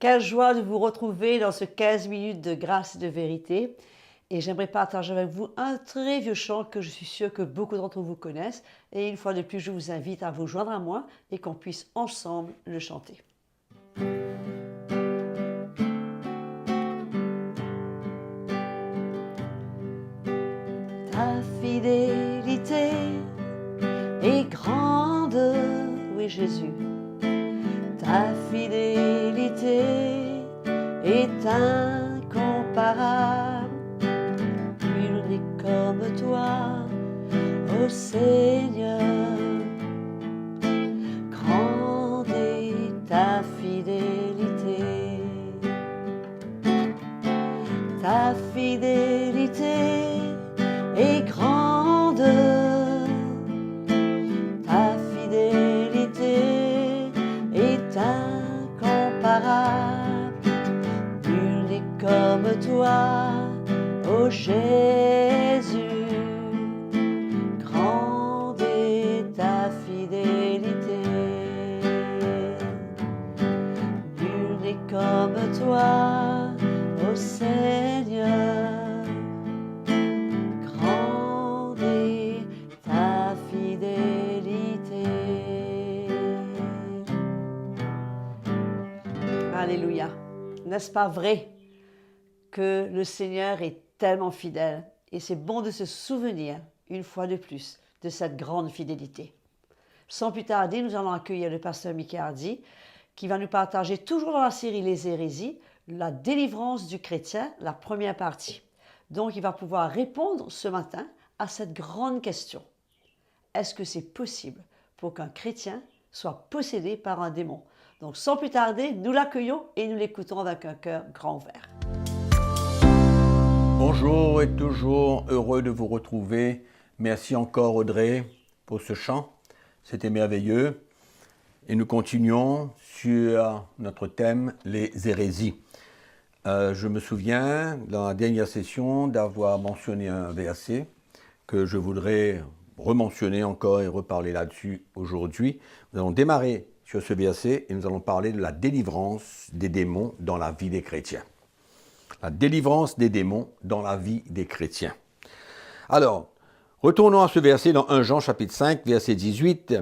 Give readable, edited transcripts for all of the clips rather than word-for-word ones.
Quelle joie de vous retrouver dans ce 15 minutes de grâce et de vérité. Et j'aimerais partager avec vous un très vieux chant que je suis sûre que beaucoup d'entre vous connaissent. Et une fois de plus, je vous invite à vous joindre à moi et qu'on puisse ensemble le chanter. Ta fidélité est grande, oui Jésus. Ta fidélité est incomparable. Nul n'est comme toi, ô Seigneur. Grande est ta fidélité. Ta fidélité est grande. Ta fidélité est incomparable. Nul n'est comme toi, ô Jésus. Grande est ta fidélité. Nul n'est comme toi, ô Seigneur. Grande est ta fidélité. Alléluia. N'est-ce pas vrai que le Seigneur est tellement fidèle et c'est bon de se souvenir, une fois de plus, de cette grande fidélité. Sans plus tarder, nous allons accueillir le pasteur Mickey Hardy qui va nous partager, toujours dans la série Les hérésies, la délivrance du chrétien, la première partie. Donc, il va pouvoir répondre ce matin à cette grande question. Est-ce que c'est possible pour qu'un chrétien soit possédé par un démon? Donc, sans plus tarder, nous l'accueillons et nous l'écoutons avec un cœur grand ouvert. Bonjour et toujours heureux de vous retrouver. Merci encore Audrey pour ce chant, c'était merveilleux. Et nous continuons sur notre thème, les hérésies. Je me souviens, dans la dernière session, d'avoir mentionné un verset que je voudrais rementionner encore et reparler là-dessus aujourd'hui. Nous allons démarrer sur ce verset et nous allons parler de la délivrance des démons dans la vie des chrétiens. La délivrance des démons dans la vie des chrétiens. Alors, retournons à ce verset dans 1 Jean chapitre 5, verset 18.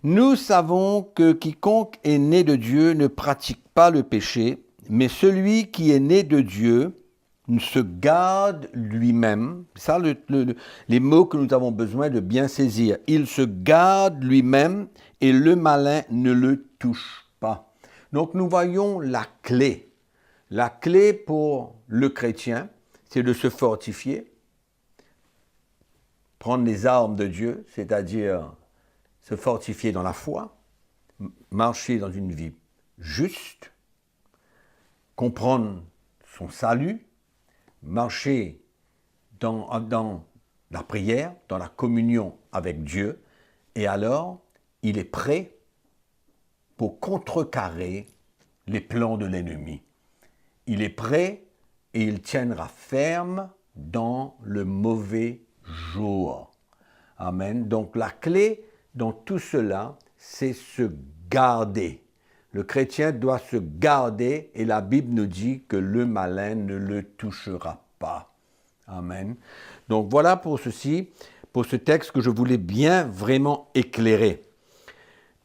Nous savons que quiconque est né de Dieu ne pratique pas le péché, mais celui qui est né de Dieu se garde lui-même. C'est ça les mots que nous avons besoin de bien saisir. Il se garde lui-même et le malin ne le touche pas. Donc nous voyons la clé. La clé pour le chrétien, c'est de se fortifier, prendre les armes de Dieu, c'est-à-dire se fortifier dans la foi, marcher dans une vie juste, comprendre son salut, marcher dans la prière, dans la communion avec Dieu, et alors il est prêt pour contrecarrer les plans de l'ennemi. Il est prêt et il tiendra ferme dans le mauvais jour. Amen. Donc la clé dans tout cela, c'est se garder. Le chrétien doit se garder et la Bible nous dit que le malin ne le touchera pas. Amen. Donc voilà pour ceci, pour ce texte que je voulais bien vraiment éclairer.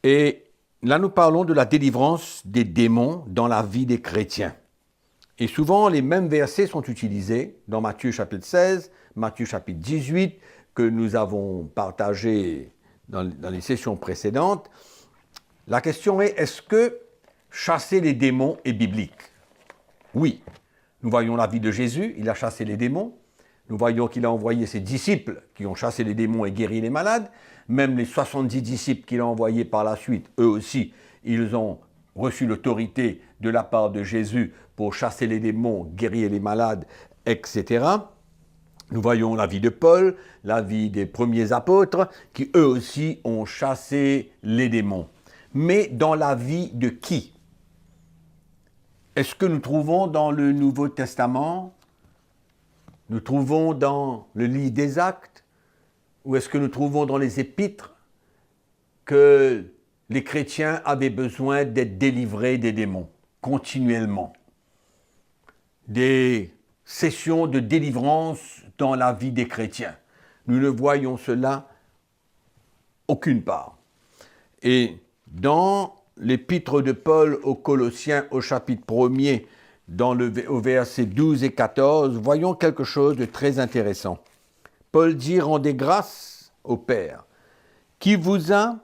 Et là nous parlons de la délivrance des démons dans la vie des chrétiens. Et souvent, les mêmes versets sont utilisés dans Matthieu chapitre 16, Matthieu chapitre 18, que nous avons partagé dans les sessions précédentes. La question est, est-ce que chasser les démons est biblique? Oui. Nous voyons la vie de Jésus, il a chassé les démons. Nous voyons qu'il a envoyé ses disciples qui ont chassé les démons et guéri les malades. Même les 70 disciples qu'il a envoyés par la suite, eux aussi, ils ont reçu l'autorité de la part de Jésus pour chasser les démons, guérir les malades, etc. Nous voyons la vie de Paul, la vie des premiers apôtres, qui eux aussi ont chassé les démons. Mais dans la vie de qui? Est-ce que nous trouvons dans le Nouveau Testament? Nous trouvons dans le livre des Actes? Ou est-ce que nous trouvons dans les Épîtres que les chrétiens avaient besoin d'être délivrés des démons? continuellement. Des sessions de délivrance dans la vie des chrétiens. Nous ne voyons cela aucune part. Et dans l'épître de Paul aux Colossiens au chapitre 1er, au verset 12 et 14, voyons quelque chose de très intéressant. Paul dit « Rendez grâce au Père, qui vous a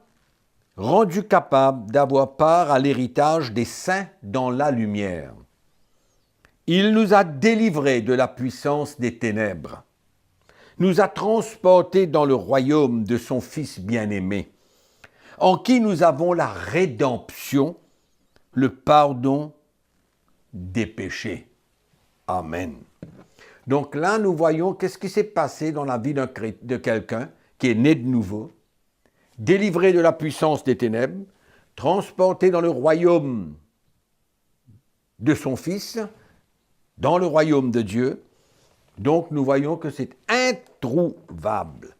rendu capable d'avoir part à l'héritage des saints dans la lumière. Il nous a délivrés de la puissance des ténèbres, nous a transportés dans le royaume de son Fils bien-aimé, en qui nous avons la rédemption, le pardon des péchés. » Amen. Donc là, nous voyons qu'est-ce qui s'est passé dans la vie de quelqu'un qui est né de nouveau, délivré de la puissance des ténèbres, transporté dans le royaume de son Fils, dans le royaume de Dieu. Donc nous voyons que c'est introuvable.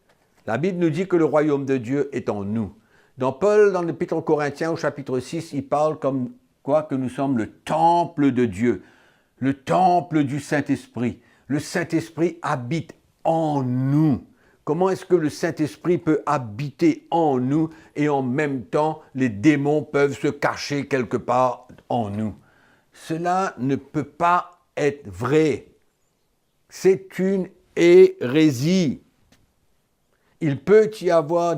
La Bible nous dit que le royaume de Dieu est en nous. Dans Paul, dans l'Épître aux Corinthiens, au chapitre 6, il parle comme quoi que nous sommes le temple de Dieu, le temple du Saint-Esprit. Le Saint-Esprit habite en nous. Comment est-ce que le Saint-Esprit peut habiter en nous et en même temps les démons peuvent se cacher quelque part en nous? Cela ne peut pas être vrai. C'est une hérésie. Il peut y avoir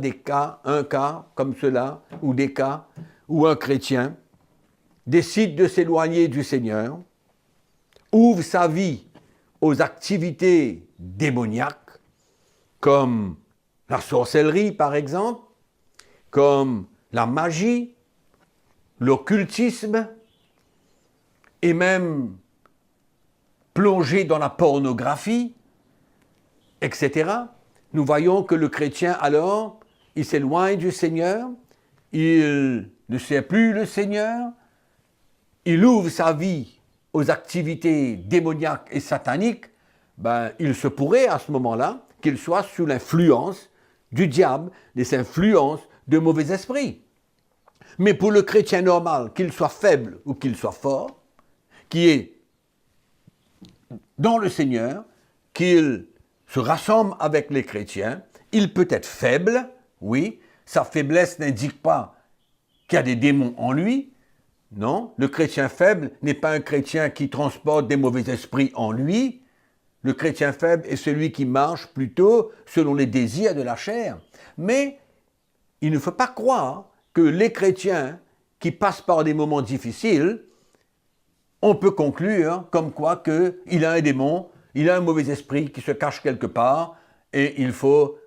un cas comme cela, ou des cas où un chrétien décide de s'éloigner du Seigneur, ouvre sa vie aux activités démoniaques, comme la sorcellerie par exemple, comme la magie, l'occultisme, et même plongé dans la pornographie, etc. Nous voyons que le chrétien alors, il s'éloigne du Seigneur, il ne sait plus le Seigneur, il ouvre sa vie aux activités démoniaques et sataniques, il se pourrait à ce moment-là qu'il soit sous l'influence du diable, des influences de mauvais esprits. Mais pour le chrétien normal, qu'il soit faible ou qu'il soit fort, qui est dans le Seigneur, qu'il se rassemble avec les chrétiens, il peut être faible, oui, sa faiblesse n'indique pas qu'il y a des démons en lui. Non, le chrétien faible n'est pas un chrétien qui transporte des mauvais esprits en lui. Le chrétien faible est celui qui marche plutôt selon les désirs de la chair. Mais il ne faut pas croire que les chrétiens qui passent par des moments difficiles, on peut conclure comme quoi qu'il a un démon, il a un mauvais esprit qui se cache quelque part et il faut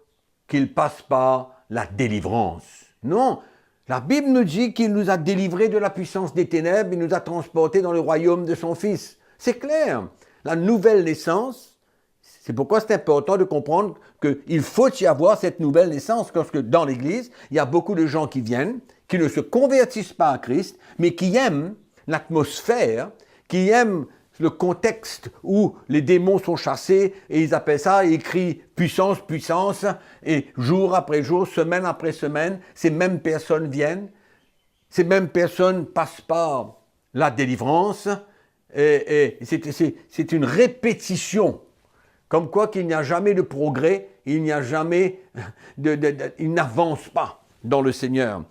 qu'il passe par la délivrance. Non, la Bible nous dit qu'il nous a délivrés de la puissance des ténèbres, il nous a transportés dans le royaume de son Fils. C'est clair. La nouvelle naissance, c'est pourquoi c'est important de comprendre qu'il faut y avoir cette nouvelle naissance, parce que dans l'Église, il y a beaucoup de gens qui viennent, qui ne se convertissent pas à Christ, mais qui aiment l'atmosphère, qui aiment le contexte où les démons sont chassés, et ils appellent ça, ils crient puissance, puissance, et jour après jour, semaine après semaine, ces mêmes personnes viennent, ces mêmes personnes passent par la délivrance, et c'est une répétition, comme quoi qu'il n'y a jamais de progrès, il n'y a jamais, il n'avance pas dans le Seigneur.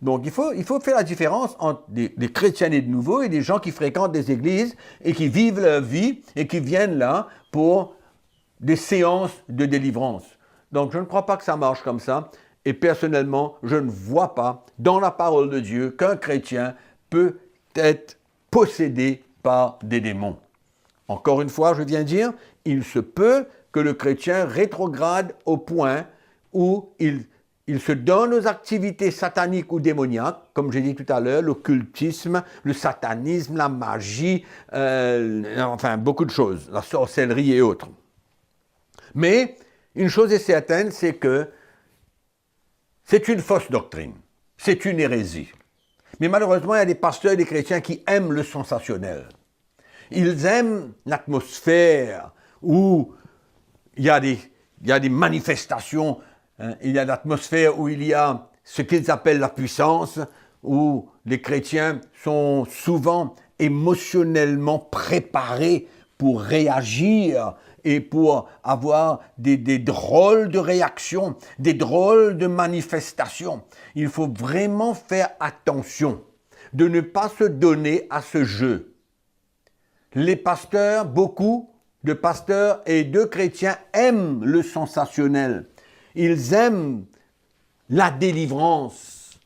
Donc il faut faire la différence entre des chrétiens nés de nouveau et des gens qui fréquentent des églises et qui vivent leur vie et qui viennent là pour des séances de délivrance. Donc je ne crois pas que ça marche comme ça, et personnellement, je ne vois pas dans la parole de Dieu qu'un chrétien peut être possédé par des démons. Encore une fois, je viens dire, il se peut que le chrétien rétrograde au point où il se donne aux activités sataniques ou démoniaques, comme j'ai dit tout à l'heure, l'occultisme, le satanisme, la magie, enfin beaucoup de choses, la sorcellerie et autres. Mais une chose est certaine, c'est que c'est une fausse doctrine, c'est une hérésie. Mais malheureusement, il y a des pasteurs et des chrétiens qui aiment le sensationnel. Ils aiment l'atmosphère où il y a des manifestations, hein, il y a l'atmosphère où il y a ce qu'ils appellent la puissance, où les chrétiens sont souvent émotionnellement préparé pour réagir et pour avoir des drôles de réactions, des drôles de manifestations. Il faut vraiment faire attention de ne pas se donner à ce jeu. Les pasteurs, beaucoup de pasteurs et de chrétiens aiment le sensationnel. Ils aiment la délivrance.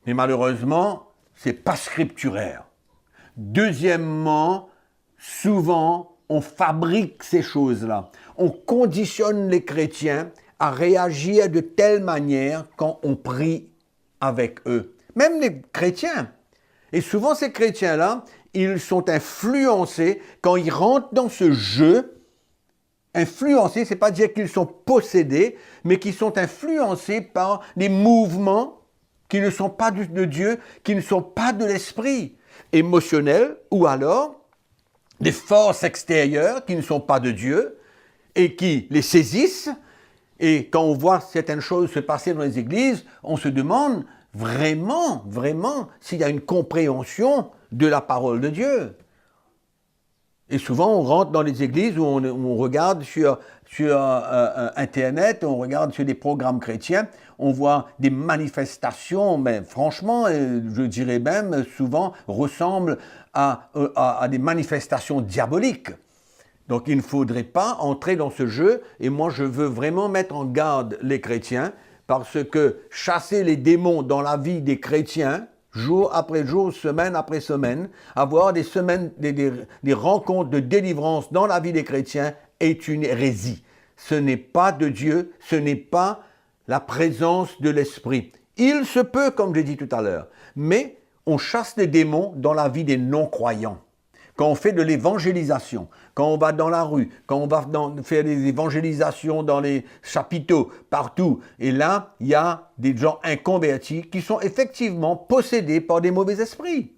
Mais malheureusement, ce n'est pas scripturaire. Deuxièmement, souvent, on fabrique ces choses-là. On conditionne les chrétiens à réagir de telle manière quand on prie avec eux. Même les chrétiens. Et souvent, ces chrétiens-là, ils sont influencés quand ils rentrent dans ce jeu. Influencés, c'est pas dire qu'ils sont possédés, mais qu'ils sont influencés par des mouvements qui ne sont pas de Dieu, qui ne sont pas de l'esprit émotionnel, ou alors des forces extérieures qui ne sont pas de Dieu et qui les saisissent. Et quand on voit certaines choses se passer dans les églises, on se demande vraiment, s'il y a une compréhension de la parole de Dieu. Et souvent, on rentre dans les églises où on regarde sur Internet, on regarde sur des programmes chrétiens, on voit des manifestations, mais franchement, je dirais même souvent, ressemblent à des manifestations diaboliques. Donc, il ne faudrait pas entrer dans ce jeu, et moi, je veux vraiment mettre en garde les chrétiens, parce que chasser les démons dans la vie des chrétiens, jour après jour, semaine après semaine, avoir des rencontres de délivrance dans la vie des chrétiens est une hérésie. Ce n'est pas de Dieu, ce n'est pas la présence de l'Esprit. Il se peut, comme j'ai dit tout à l'heure, mais on chasse les démons dans la vie des non-croyants. Quand on fait de l'évangélisation, quand on va dans la rue, quand on va faire des évangélisations dans les chapiteaux, partout, et là, il y a des gens inconvertis qui sont effectivement possédés par des mauvais esprits.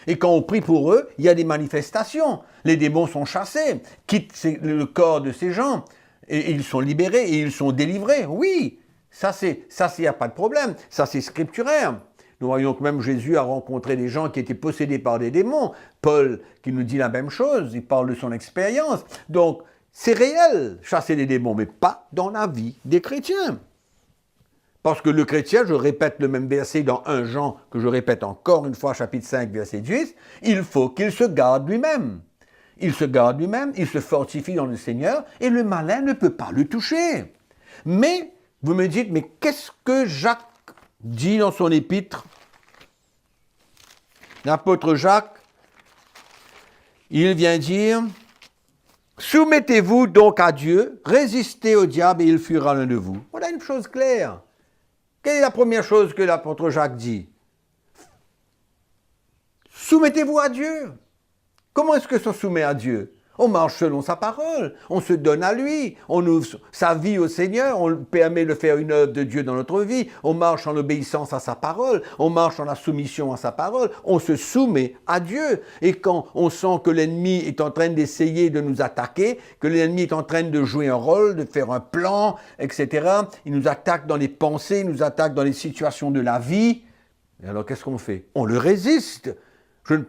Et quand on prie pour eux, il y a des manifestations. Les démons sont chassés, quittent le corps de ces gens, et ils sont libérés, et ils sont délivrés. Oui, ça, il n'y a pas de problème. Ça, c'est scripturaire. Nous voyons que même Jésus a rencontré des gens qui étaient possédés par des démons. Paul qui nous dit la même chose, il parle de son expérience. Donc, c'est réel, chasser les démons, mais pas dans la vie des chrétiens. Parce que le chrétien, je répète le même verset dans 1 Jean, que je répète encore une fois, chapitre 5, verset 10, il faut qu'il se garde lui-même. Il se garde lui-même, il se fortifie dans le Seigneur, et le malin ne peut pas le toucher. Mais, vous me dites, mais qu'est-ce que Jacques dit dans son épître? L'apôtre Jacques, il vient dire, « Soumettez-vous donc à Dieu, résistez au diable et il fuira l'un de vous. » Voilà une chose claire. Quelle est la première chose que l'apôtre Jacques dit? Soumettez-vous à Dieu. Comment est-ce que ça soumet à Dieu? On marche selon sa parole, on se donne à lui, on ouvre sa vie au Seigneur, on permet de faire une œuvre de Dieu dans notre vie, on marche en obéissance à sa parole, on marche en la soumission à sa parole, on se soumet à Dieu. Et quand on sent que l'ennemi est en train d'essayer de nous attaquer, que l'ennemi est en train de jouer un rôle, de faire un plan, etc., il nous attaque dans les pensées, il nous attaque dans les situations de la vie, et alors qu'est-ce qu'on fait? On le résiste.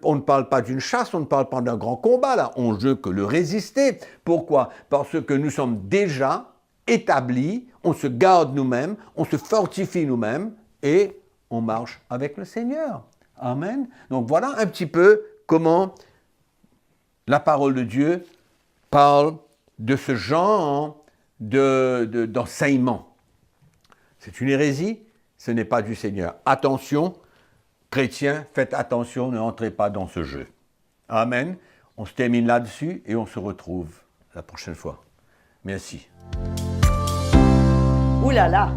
On ne parle pas d'une chasse, on ne parle pas d'un grand combat, là, on veut que le résister. Pourquoi? Parce que nous sommes déjà établis, on se garde nous-mêmes, on se fortifie nous-mêmes et on marche avec le Seigneur. Amen. Donc voilà un petit peu comment la parole de Dieu parle de ce genre d'enseignement. C'est une hérésie, ce n'est pas du Seigneur. Attention, chrétiens, faites attention, ne entrez pas dans ce jeu. Amen. On se termine là-dessus et on se retrouve la prochaine fois. Merci. Ouh là là,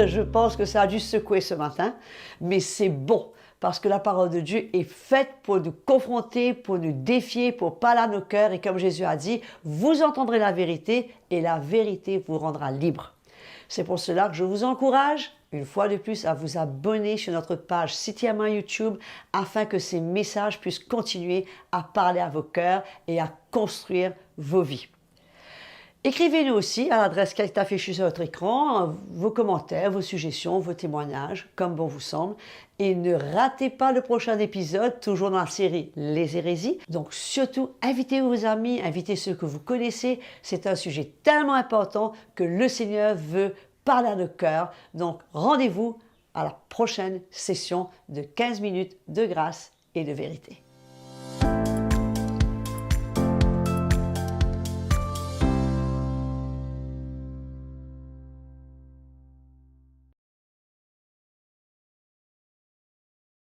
je pense que ça a dû secouer ce matin, mais c'est bon, parce que la parole de Dieu est faite pour nous confronter, pour nous défier, pour parler à nos cœurs, et comme Jésus a dit, vous entendrez la vérité, et la vérité vous rendra libre. C'est pour cela que je vous encourage, une fois de plus, à vous abonner sur notre page City-Ama YouTube afin que ces messages puissent continuer à parler à vos cœurs et à construire vos vies. Écrivez-nous aussi à l'adresse qui est affichée sur votre écran, vos commentaires, vos suggestions, vos témoignages, comme bon vous semble. Et ne ratez pas le prochain épisode, toujours dans la série Les hérésies. Donc surtout, invitez vos amis, invitez ceux que vous connaissez. C'est un sujet tellement important que le Seigneur veut parler à nos cœurs. Donc rendez-vous à la prochaine session de 15 minutes de grâce et de vérité.